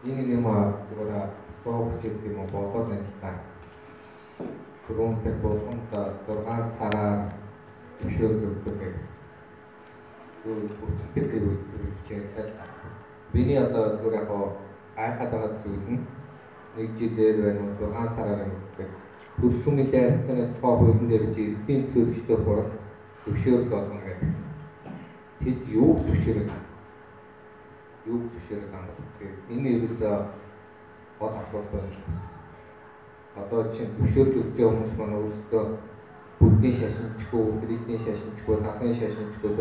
Энэ юм зүгээр суугч гэдэг юм уу бодоод байна л та. Түрүүнтэй болгонд 6 сараар зөвшөөрөлдөг гэх. Бүртгэдэг хэрэгжүүлээ л та. Биний одоо зүгээр яг гайхаад байгаа зүйл нь нэг жилээр байна уу 6 сараар юм гэх. Төрсөн мэдээ харьцааны тухай хуулийн дээр чи эдийн төлөвчтэй хурал зөвшөөрөл болгоно гэдэг. Тэд юуг зөвшөөрөх амбал. Энэ ерөөсөө гол асуудал байна. Одоо чинь зөвшөөрөл өгч байгаа хүмүүс маань өөрсдөө бүдний шашинчгүй, христийн шашинчгүй, талын шашинчгүй,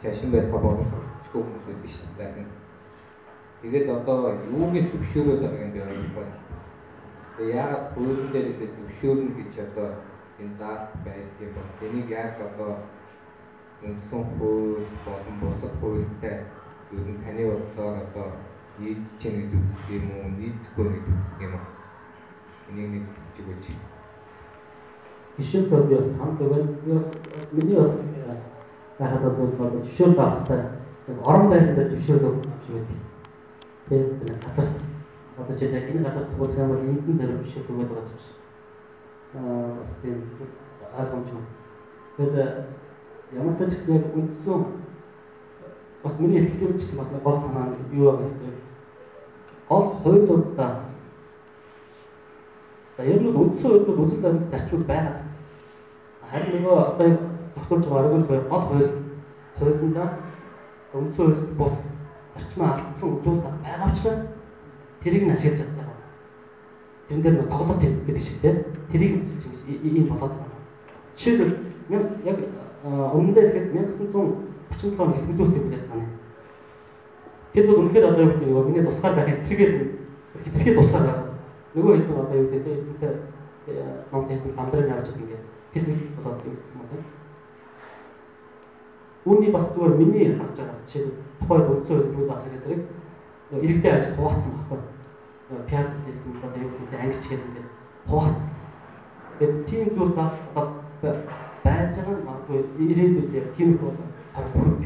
шашин байхаа боловсруулахгүй хүмүүс байдаг шүү дээ. Тэгээд одоо юугийн зөвшөөрөөд байгаа юм бэ ойлгохгүй байна. Тэгээд яагаад хуулийн дээр их зөвшөөрнө гэж одоо энэ заалт байдаг юм бол энийг яг одоо үндсэн хууль болон бусад хуультай ер нь таны бодлоор одоо нийцэж чинь гэж үздэг юм уу, нийцэхгүй гэж үздэг юм уу? Энийг нэг хэлж өгөөч. Жишээлбэл би бас санд өгөн миний бас яхад одоо зөвшөөрөл авахтай орон байранд зөвшөөрөл өгч байдаг. Тэгээд газар одоо ч яг энэ газар цуглах юм бол эндэн дээр зөвшөөрөл өгöd байгаа ч бас тийм ойлгомжтой. Тэгээд ямар ч гэсэн яг үндсэн бас миний хэлхлээр ч бас гол санаа нь юу байгаа гэвэл гол хуулиудаа ер нь үндсэн хуулиуд үзэл баримт зарчмууд байгаа. Харин нөгөө одоо тогтоож байгаа арга гол хуулиндаа үндсэн хууль бус зарчмаа алдсан үзүүл зах байгаа учраас тэрийг нь ашиглаж чаддаг. Тэрэн дээр нөгөө тоглолт гэдэг шиг тийм тэрийг ийм болоод байна. Жишээлбэл яг өмнөдөө ихэд 1937 оны хэлбэлүүлэлт гэдэг санаа. Тэр бол үнэхээр одоо юу гэдэг нь миний тусгаар байх эсрэгээр хэтэрхий тусгаар байна. Нөгөө хэд нь одоо юу гэдэг нь номд хэд ламдрын явж байгаа ингээд тэр нэг болоод ингэсэн юм байна. Үүний бас зүгээр миний харж байгаа жишээ тухайн үндсэн хууль засаг зэрэг иргэдээ ажил хуваацсан байхгүй. Пиад гэдэг нь одоо юу гэдэг нь ангич гэдэг ингээд хуваацсан. Тэгээд тийм зүйл зах одоо байж байгаа нь магадгүй ирээдүйд яг тийм их бол тавхурд.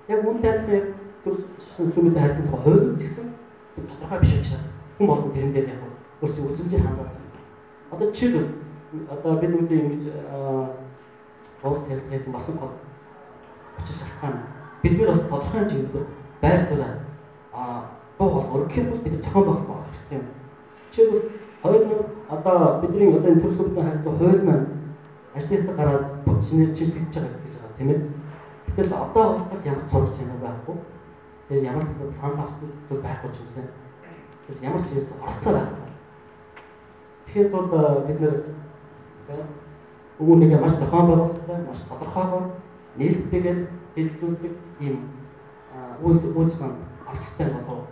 Яг үүнтэй адилхан сүмэд харьцах хууль гэсэн тодорхой биш учраас хүн болгон тэрэн дээр яг өөрсдөө үзмжээр хандаад байна. Одоо жишээлбэл одоо бид үгүй ингэж болт хэлэх бас гол очиж шалтгаан бид нар бас тодорхой хэмжээгээр байр суурь дуу хоолой гэх юм бид зохион байгуулалт болгох юм. Жишээлбэл 2000 одоо бидний одоо энэ төр сүмтэй харьцах хууль маань ажлаас гараад шинээр чиглэж байгаа гэж байгаа тийм ээ. Гэтэл одоо хүртэл ямар ч сурч юм байхгүй. Тэгээд ямар ч санал авсан зүйл байхгүй ч юм тийм. Тэгээд ямар ч зүйл орцоо байхгүй. Тэгэхээр бол бид нэр өгөөнийг маш зохион байгуулалттай, маш тодорхойгоор нээлттэйгээр хэлцүүлдэг ийм үйлс маань алцтай болов.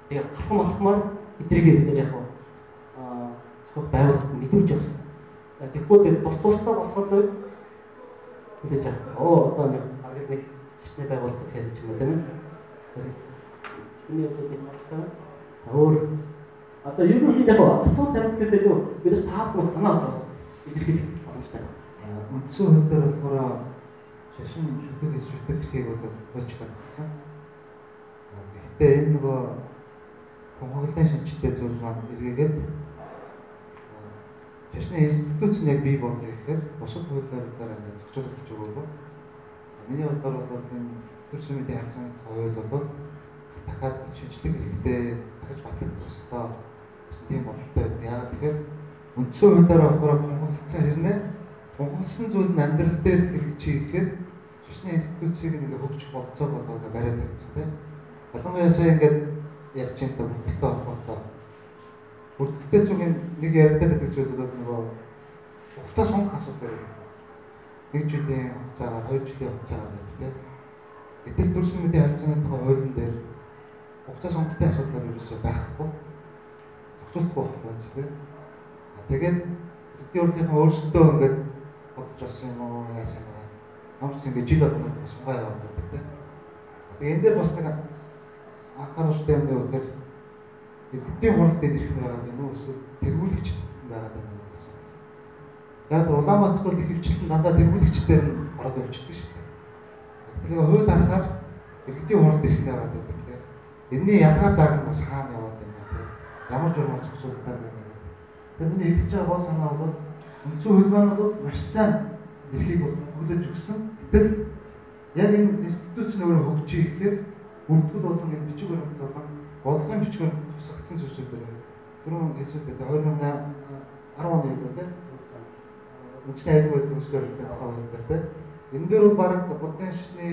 Тэгээд алхмаар эдрийг бид нэр яг байгуулалт мэдүүлж явсан. Тэгвэл бус тусдаа болохоор зөв хэлж байгаа. Одоо нэг аргыг нэг хичнээн байгуулалт гэж юм тийм ээ. Энэ одоо тийм байна. Өөр одоо юу нэг яг асуулт тавихгүйс илүү бидээс таахгүй санаа болсон. Илэрхийлэх боломжтой. Үндсэн хууль дээр болохоор шашин шүтгийг бол болж байна. Гэхдээ энэ нөгөө Монголын шинжтэй зүйл маань эргээгээд шашны институц нь яг бий болно гэхээр бусад хуулиудаар зохицуулагдаж байгаа. Миний бодлоор бол энэ төр сүмийн харьцааны хууль бол дахиад шинжлэх хэрэгтэй дахиж батлагдах ёстой. Тийм бодлоо. Яагаад тэгэхээр үндсэн хуулиар болохоор тунхагласан хэрнээ тунхагласан зүйл нь амьдрал дээр хэрэгжих гэхээр шашны институцийг ингээ хөгжих болцоо болоод бариад байсан тийм. Ялангуяа сая ингээд ярьж байгаа бүртгэлтэй холбоотой. Бүртгэлтэй зүгийн нэг яриад байдаг зүйл бол нөгөө хугацаа сонгох асуудал байна. 1 жилийн хугацаагаар 2 жилийн хугацаагаар байдаг тийм. Гэтэл төр сүмийн харьцааны тухай хуулийн дээр хугацаа сонгохын асуудал ерөөсөй байхгүй. Зохицуулахгүй байна тийм. Тэгээд эдийн хурлынхаа өөрсдөө ингээд бодож авсан юм уу яасан юм аа. Намс ингээд жил болгоно сунгаа яваад байдаг тийм. Тэгээд энэ дээр бас нэг анхааруултай юм дээр үгээр эдийн хурал дээр ирэх байгаа юм уу эсвэл тэргүүлэгч байгаа юм уу гэсэн. Яг Улаанбаатар бол их хвчлэн дандаа тэргүүлэгчдээр нь ороод явчихдаг шүү дээ. Тэгэхээр хууль харахаар эдийн хурал ирэх байгаа гэдэг тийм. Энэний ялгаа зааг нь бас хаана яваад байна тийм. ямар журмаар зохицуулалтаар байна. Тэгэхээр миний хэлж байгаа гол санаа бол үндсэн хөлбөөнүүд маш сайн эрхийг хүлээж өгсөн. Гэтэл яг энэ институц нь өөрөө хөгжиж ирэхээр бүрдгэл болон энэ бичиг баримт болон бодлогын бичиг баримт тусгагдсан зүйлсүүд байна. Түрүүн хэлсэд 2010 оны үед тийм үндэсний аюулгүй байдлын төслөөр хэлсэн байна. Энэ дээр бол баг буддын шашны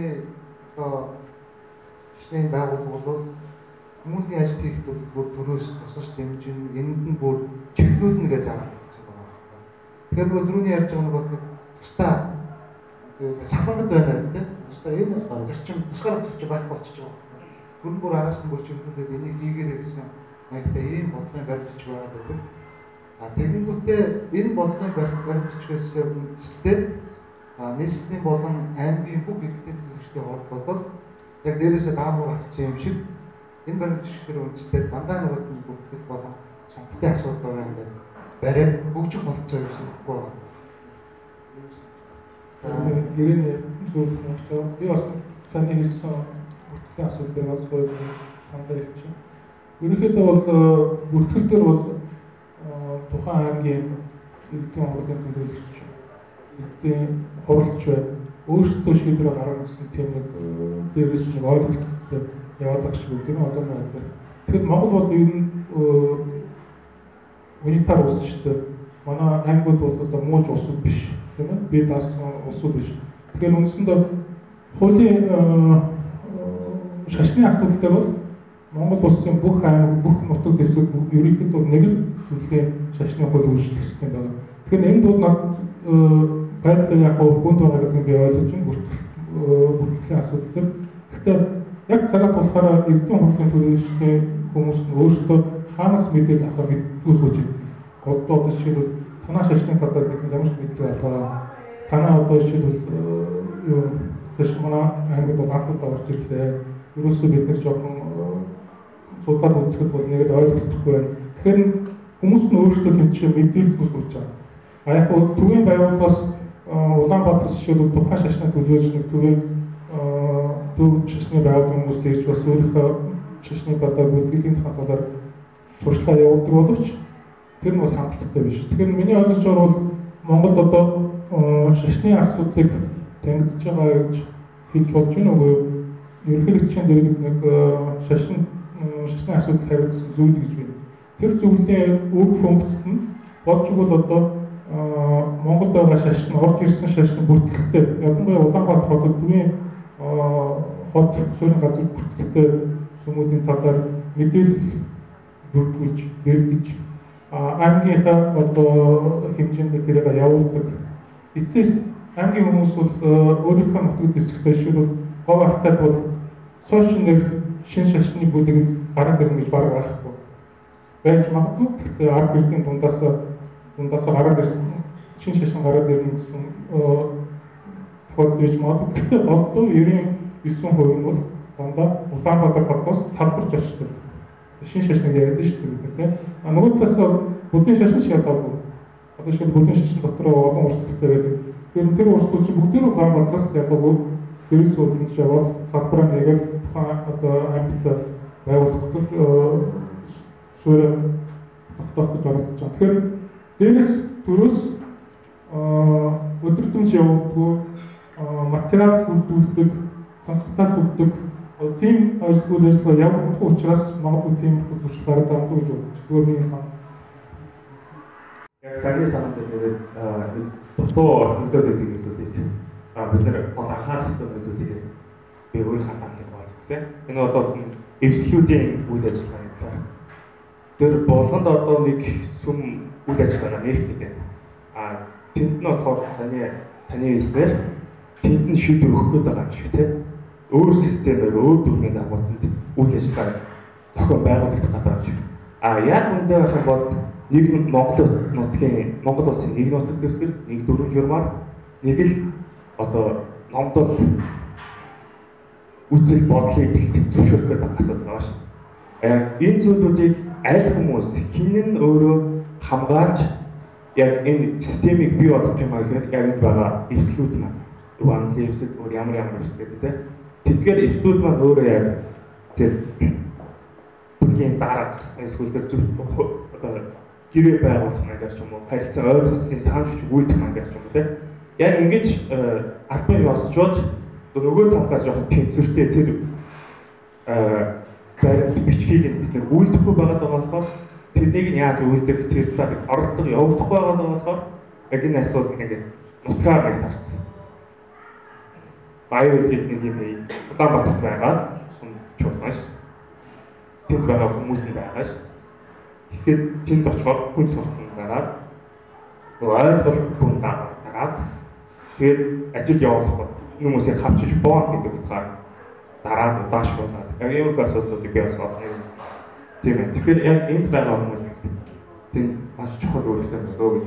шашны байгууллага бол хүмүүсийн ажил хийхэд бүр төрөөс тусаж дэмжин энд нь бүр чиглүүлнэ гэж заавал хэлсэн байгаа байна. Тэгэхээр нөгөө түрүүний ярьж байгаа нэг тусдаа сахангад байна тийм. Тусдаа энэ зарчим тусгаар зарчим байх болчихж байгаа. Гүн бүр араас нь бүр чиглүүлээд энийг хийгээрэй гэсэн маягтай ийм бодлогын баримтч байгаа гэдэг. Тэгэнгүүтээ энэ бодлогын баримтчгээс үндэслээд нийслэлийн болон аймгийн бүх иргэдийн төлөвчтэй холбогдол яг дээрээсээ даамуур авчихсан юм шиг энэ баримтчдэр үндэслээд дандаа нэг бүртгэл болон сонголтын асуудлаараа ингээд бариад хөгжих болцоо гэсэн үг байна. Гэрээний зүйл нь би бас таны хэлсэн бүртгэлийн асуудлыг бас сандаа хэлчихье. Ерөнхийдөө бол бүртгэл дээр бол тухайн аймгийн иргэдийн хурлын төлөөлөгч, иргэдийн хуралч байна. Өөрсдөө шийдвэр гаргах гэсэн тийм нэг дээрээс нэг ойлголттой яваад байгаа шиг үү? Одоо нэг. Тэгэхээр Монгол бол ер нь унитар улс шүү дээ. Манай аймагуд бол одоо мууч улсууд биш, тийм ээ? Би даасан улсууд биш. Тэгэхээр үндсэндээ хуулийн шашны асуудал дээр бол Монгол улсын бүх аймаг, бүх нутаг дэсүүд ерөнхийдөө нэг л төрлийн шашны хууль үүсгэх систем байна. Тэгэхээр энэ бол байдлын яг хүнд байгаа гэдэг би ойлгож байна. Бүртгэлийн асуудал дээр. Гэхдээ яг цагаат болохоор эрдэнэ хурлын төлөөлөгчдийн хүмүүс нь өөрсдөө хаанаас мэдээлэл авах мэдгүй сууж байна. Одоо жишээлбэл танаа шашны талаар ямар ч мэдээлэл аваа. Танаа одоо жишээлбэл манай аймагт бол анхудаа орж ирлээ. Ерөөсөө бид нар жоохон судалгаа үзэхэд бол нэгэд ойлгохгүй байна. Тэгэхээр хүмүүс нь өөрсдөө тэмцээ мэдээлэл хүсэж байгаа. Яг нь төвийн байгууллагаас Улаанбаатар жишээлбэл тухайн шашны төлөөлөгч нэг төвийн төв шашны байгууллагын хүмүүс тэгж бас өөрийнхөө шашны талаар бүлгэлийн талаар туршлага явуулдаг боловч тэр нь бас хангалттай биш. Тэгэхээр миний ойлгож байгаа бол Монголд одоо шашны асуудлыг тангидж байгаа гэж хэлж болж байна уу? Ерөнхийлөгчийн дэргэд нэг шашны асуудал хариуцсан зүйл гэж байна. Тэр зүйлийн үр функцэд нь болж игэл одоо Монголд байгаа шашин орж ирсэн шашны бүртгэлтэй ялангуяа Улаанбаатар хотод төвийн хот суурин газар бүртгэлтэй хүмүүсийн талаар мэдээлэл бүрдүүлж бэлдэж аймгийнхаа одоо хэмжээнд тэрийг явуулдаг. Эцэс аймгийн хүмүүс бол өөрийнхөө нутагт эсэхтэй шийдвэл говь автад бол сошиалэр шин шашны бүлэг гараад ирнэ гэж баг байхгүй. Байж магадгүй. Гэхдээ ард иргэдийн дундаас гараад ирсэн шин шашин гараад ирнэ гэсэн тохиолдол байж магадгүй. Гэхдээ одоо 99% нь бол дандаа Улаанбаатар хотоос салбарч очдог. Шин шашныг яриад шүү дээ тийм. Нөгөө талаас бүдгийн шашин шалгаагүй. Одоо шил бүдгийн шашин дотор олон улстай байдаг. Тэр улсууд чинь бүгд Улаанбаатараас яваагүй. Тэрээс үүднэж яваад салбараа нэгээд тухайн одоо амьд байгууллагад суурь тогтоох гэж оролдож байгаа. Тэгэхээр дээрээс төрөөс өдөртөмж явуулдаг, материал бүрдүүлдэг, консультант өгдөг тийм ажлууд явагдах учраас магадгүй тийм туршлагаар давтах гэж байна. Өөрийн сан. Яг сарын санаанд нэрээд дутуу орчиндөө гэдэг зүйлийг бид нэр гол анхаарах хэрэгтэй зүйлийг би өөрийнхөө саналыг харуулсан. Энэ бол эвслүүдийн үйл ажиллагааны талаар. Тэр болгонд одоо нэг сүм үйл ажиллагаа нээлттэй байна. Тэнд нь болохоор таны хэлснээр тэнд нь шийдвэр өгөх гээд байгаа юм шиг тийм. Өөр системээр өөр дүрмийн дагуултанд үйл ажиллагаа тохиол байгуулагдах гэдэг юм шиг. Яг үндэ байх юм бол нэг Монгол улсын нэг нутаг дэвсгэр, нэг дөрвөн журмаар, нэг л одоо номдол үзэл бодлыг зөвшөөрөх гэдэг асуудал байгаа шүү. Энэ зүйлүүдийг аль хүмүүс хин нь өөрөө хамгаалж яг энэ системийг бий болгох юм аа гэхээр яг энэ байгаа эвслүүд маань one level өөр ямар эвсэл гэдэг тийм. Тэдгээр эвслүүд маань өөрөө яг тэр төлөвлөгийн дарга эсвэл тэр одоо гэрээ байгуулах маягаар ч юм уу, харилцан ойлгосон санамж өгүүлэх маягаар ч юм уу те. Яг ингэж албан ёс олж нөгөө талаас жоохон тэнцвэртэй тэр баримт бичгийг бид нэр үйлдэхгүй байгаа болохоор тэрнийг нь яаж үйлдэх, тэр талаар оролдого явагдахгүй байгаа болохоор яг энэ асуудал нэг нутгаар нэг тарцсан. Баяр хэлний нэг юм бий. Улаанбаатарт байгаа чуулган ш. Тэнд байгаа хүмүүс нь байгаа ш. Тэгэхээр тэнд очихоор хүн суртан гараад ойлголт хүн дараад тэгээд ажил явуулахгүй хүмүүсийг хавчиж боон гэдэг утгаар дараад удаашруулаад яг ийм асуудлуудыг бий болгоод тийм ээ. Тэгэхээр яг энэ байгаа хүмүүс тэнд маш чухал үүрэгтэй болов уу гэж